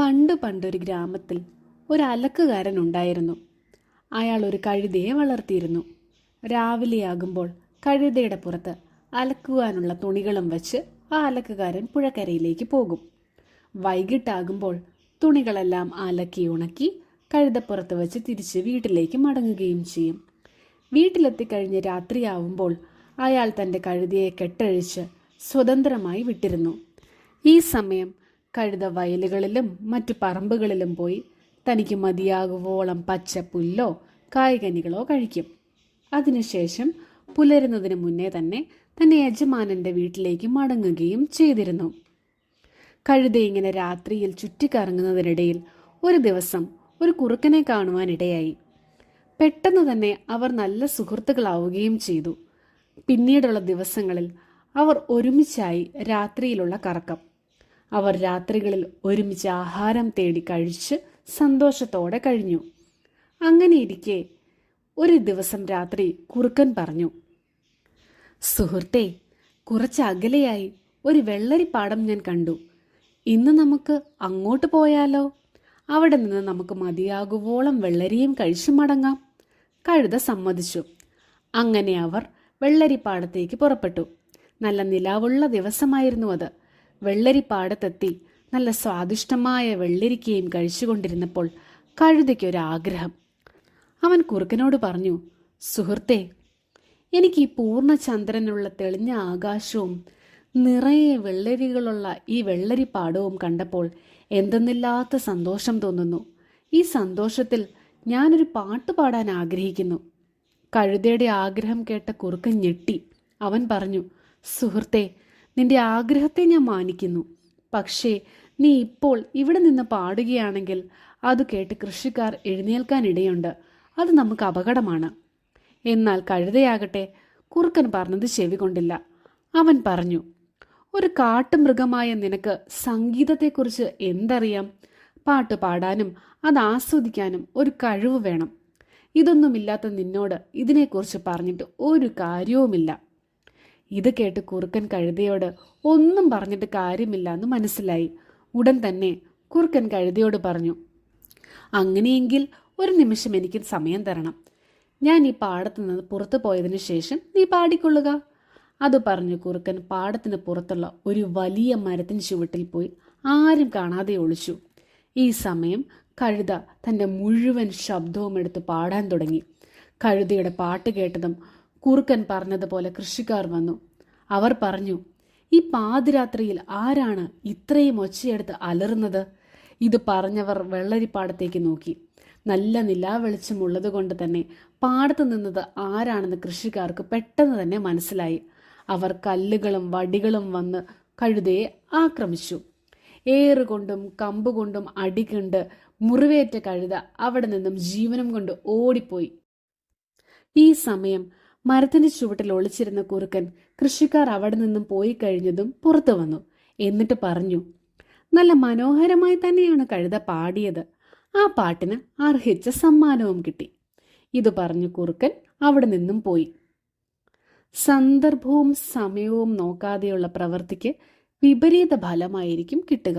പണ്ട് പണ്ടൊരു ഗ്രാമത്തിൽ ഒരു അലക്കുകാരൻ ഉണ്ടായിരുന്നു. അയാൾ ഒരു കഴുതയെ വളർത്തിയിരുന്നു. രാവിലെയാകുമ്പോൾ കഴുതയുടെ പുറത്ത് അലക്കുവാനുള്ള തുണികളും വെച്ച് ആ അലക്കുകാരൻ പുഴക്കരയിലേക്ക് പോകും. വൈകിട്ടാകുമ്പോൾ തുണികളെല്ലാം അലക്കി ഉണക്കി കഴുതപ്പുറത്ത് വെച്ച് തിരിച്ച് വീട്ടിലേക്ക് മടങ്ങുകയും ചെയ്യും. വീട്ടിലെത്തിക്കഴിഞ്ഞ് രാത്രിയാവുമ്പോൾ അയാൾ തൻ്റെ കഴുതയെ കെട്ടഴിച്ച് സ്വതന്ത്രമായി വിട്ടിരുന്നു. ഈ സമയം കഴുത വയലുകളിലും മറ്റു പറമ്പുകളിലും പോയി തനിക്ക് മതിയാകുവോളം പച്ച പുല്ലോ കായ്കനികളോ കഴിക്കും. അതിനുശേഷം പുലരുന്നതിന് മുന്നേ തന്നെ തന്റെ യജമാനന്റെ വീട്ടിലേക്ക് മടങ്ങുകയും ചെയ്തിരുന്നു. കഴുത ഇങ്ങനെ രാത്രിയിൽ ചുറ്റിക്കറങ്ങുന്നതിനിടയിൽ ഒരു ദിവസം ഒരു കുറുക്കനെ കാണുവാനിടയായി. പെട്ടെന്ന് തന്നെ അവർ നല്ല സുഹൃത്തുക്കളാവുകയും ചെയ്തു. പിന്നീടുള്ള ദിവസങ്ങളിൽ അവർ ഒരുമിച്ചായി രാത്രിയിലുള്ള കറക്കം. അവർ രാത്രികളിൽ ഒരുമിച്ച് ആഹാരം തേടി കഴിച്ച് സന്തോഷത്തോടെ കഴിഞ്ഞു. അങ്ങനെയിരിക്കെ ഒരു ദിവസം രാത്രി കുറുക്കൻ പറഞ്ഞു, സുഹൃത്തേ, കുറച്ച് അകലെയായി ഒരു വെള്ളരിപ്പാടം ഞാൻ കണ്ടു. ഇന്ന് നമുക്ക് അങ്ങോട്ട് പോയാലോ? അവിടെ നിന്ന് നമുക്ക് മതിയാകുവോളം വെള്ളരിയും കഴിച്ചു മടങ്ങാം. കഴുത സമ്മതിച്ചു. അങ്ങനെ അവർ വെള്ളരിപ്പാടത്തേക്ക് പുറപ്പെട്ടു. നല്ല നിലാവുള്ള ദിവസമായിരുന്നു അത്. വെള്ളരിപ്പാടത്തെത്തി നല്ല സ്വാദിഷ്ടമായ വെള്ളരിക്കയും കഴിച്ചുകൊണ്ടിരുന്നപ്പോൾ കഴുതയ്ക്കൊരാഗ്രഹം. അവൻ കുറുക്കനോട് പറഞ്ഞു, സുഹൃത്തേ, എനിക്ക് ഈ പൂർണ്ണചന്ദ്രനുള്ള തെളിഞ്ഞ ആകാശവും നിറയെ വെള്ളരികളുള്ള ഈ വെള്ളരിപ്പാടവും കണ്ടപ്പോൾ എന്തെന്നില്ലാത്ത സന്തോഷം തോന്നുന്നു. ഈ സന്തോഷത്തിൽ ഞാനൊരു പാട്ട് പാടാൻ ആഗ്രഹിക്കുന്നു. കഴുതയുടെ ആഗ്രഹം കേട്ട കുറുക്കൻ ഞെട്ടി. അവൻ പറഞ്ഞു, സുഹൃത്തേ, നിന്റെ ആഗ്രഹത്തെ ഞാൻ മാനിക്കുന്നു. പക്ഷേ നീ ഇപ്പോൾ ഇവിടെ നിന്ന് പാടുകയാണെങ്കിൽ അത് കേട്ട് കൃഷിക്കാർ എഴുന്നേൽക്കാനിടയുണ്ട്. അത് നമുക്ക് അപകടമാണ്. എന്നാൽ കഴുതയാകട്ടെ കുറുക്കൻ പറഞ്ഞത് ചെവി കൊണ്ടില്ല. അവൻ പറഞ്ഞു, ഒരു കാട്ടുമൃഗമായ നിനക്ക് സംഗീതത്തെക്കുറിച്ച് എന്തറിയാം? പാട്ട് പാടാനും അത് ആസ്വദിക്കാനും ഒരു കഴിവ് വേണം. ഇതൊന്നുമില്ലാത്ത നിന്നോട് ഇതിനെക്കുറിച്ച് പറഞ്ഞിട്ട് ഒരു കാര്യവുമില്ല. ഇത് കേട്ട് കുറുക്കൻ കഴുതയോട് ഒന്നും പറഞ്ഞിട്ട് കാര്യമില്ല എന്ന് മനസ്സിലായി. ഉടൻ തന്നെ കുറുക്കൻ കഴുതയോട് പറഞ്ഞു, അങ്ങനെയെങ്കിൽ ഒരു നിമിഷം എനിക്ക് സമയം തരണം. ഞാൻ ഈ പാടത്ത് നിന്ന് പുറത്തു പോയതിനു ശേഷം നീ പാടിക്കൊള്ളുക. അത് പറഞ്ഞു കുറുക്കൻ പാടത്തിന് പുറത്തുള്ള ഒരു വലിയ മരത്തിന് ചുവട്ടിൽ പോയി ആരും കാണാതെ ഒളിച്ചു. ഈ സമയം കഴുത തൻ്റെ മുഴുവൻ ശബ്ദവും എടുത്ത് പാടാൻ തുടങ്ങി. കഴുതയുടെ പാട്ട് കേട്ടതും കുറുക്കൻ പറഞ്ഞതുപോലെ കൃഷിക്കാർ വന്നു. അവർ പറഞ്ഞു, ഈ പാതിരാത്രിയിൽ ആരാണ് ഇത്രയും ഒച്ചയെടുത്ത് അലറുന്നത്? ഇത് പറഞ്ഞവർ വെള്ളരിപ്പാടത്തേക്ക് നോക്കി. നല്ല നിലാവെളിച്ചമുള്ളത് കൊണ്ട് തന്നെ പാടത്ത് നിന്നത് ആരാണെന്ന് കൃഷിക്കാർക്ക് പെട്ടെന്ന് തന്നെ മനസ്സിലായി. അവർ കല്ലുകളും വടികളും വന്ന് കഴുതയെ ആക്രമിച്ചു. ഏറുകൊണ്ടും കമ്പുകൊണ്ടും അടികൊണ്ട് മുറിവേറ്റ കഴുത അവിടെ നിന്നും ജീവനും കൊണ്ട് ഓടിപ്പോയി. ഈ സമയം മരത്തിന്റെ ചുവട്ടിൽ ഒളിച്ചിരുന്ന കുറുക്കൻ കൃഷിക്കാർ അവിടെ നിന്നും പോയി കഴിഞ്ഞതും പുറത്തു വന്നു. എന്നിട്ട് പറഞ്ഞു, നല്ല മനോഹരമായി തന്നെയാണ് കഴുത പാടിയത്. ആ പാട്ടിന് അർഹിച്ച സമ്മാനവും കിട്ടി. ഇത് പറഞ്ഞു കുറുക്കൻ അവിടെ നിന്നും പോയി. സന്ദർഭവും സമയവും നോക്കാതെയുള്ള പ്രവൃത്തിക്ക് വിപരീത ഫലമായിരിക്കും കിട്ടുക.